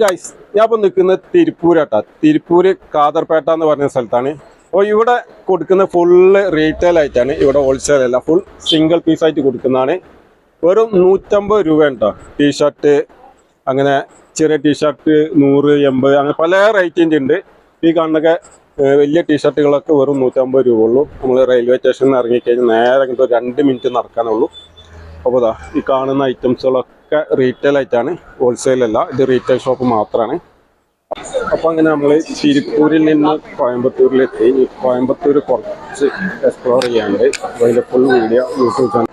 Guys ഞാൻ ഇപ്പോൾ നിൽക്കുന്നത് തിരുപ്പൂരാട്ടാ. തിരുപ്പൂര് കാദർപേട്ട എന്ന് പറഞ്ഞ സ്ഥലത്താണ്. അപ്പോൾ ഇവിടെ കൊടുക്കുന്ന ഫുള്ള് റീറ്റെയിൽ ആയിട്ടാണ്. ഇവിടെ ഹോൾസെയിൽ അല്ല, ഫുൾ സിംഗിൾ പീസായിട്ട് കൊടുക്കുന്നതാണ്. വെറും 150 രൂപ കേട്ടോ. ടീഷർട്ട് അങ്ങനെ ചെറിയ ടീഷർട്ട് 100, 80 അങ്ങനെ പല റേറ്റിൻ്റെ ഉണ്ട്. ഈ കാണുന്നൊക്കെ വലിയ ടീഷർട്ടുകളൊക്കെ വെറും 150 രൂപ ഉള്ളൂ. നമ്മൾ റെയിൽവേ സ്റ്റേഷനിൽ നിന്ന് ഇറങ്ങിക്കഴിഞ്ഞാൽ നേരെ അങ്ങോട്ട് 2 മിനിറ്റ് നടക്കാനുള്ളൂ. അപ്പോൾ ഇതാ ഈ കാണുന്ന ഐറ്റംസുകളൊക്കെ റീറ്റെയിൽ ആയിട്ടാണ്, ഹോൾസെയിൽ അല്ല. ഇത് റീറ്റെയിൽ ഷോപ്പ് മാത്രമാണ്. അപ്പോൾ അങ്ങനെ നമ്മൾ തിരുപ്പൂരിൽ നിന്ന് കോയമ്പത്തൂരിലെത്തി. കോയമ്പത്തൂർ കുറച്ച് എക്സ്പ്ലോർ ചെയ്യാനുണ്ട്. അപ്പോൾ അതിൻ്റെ ഫുൾ വീഡിയോ യൂട്യൂബ് ചാനൽ.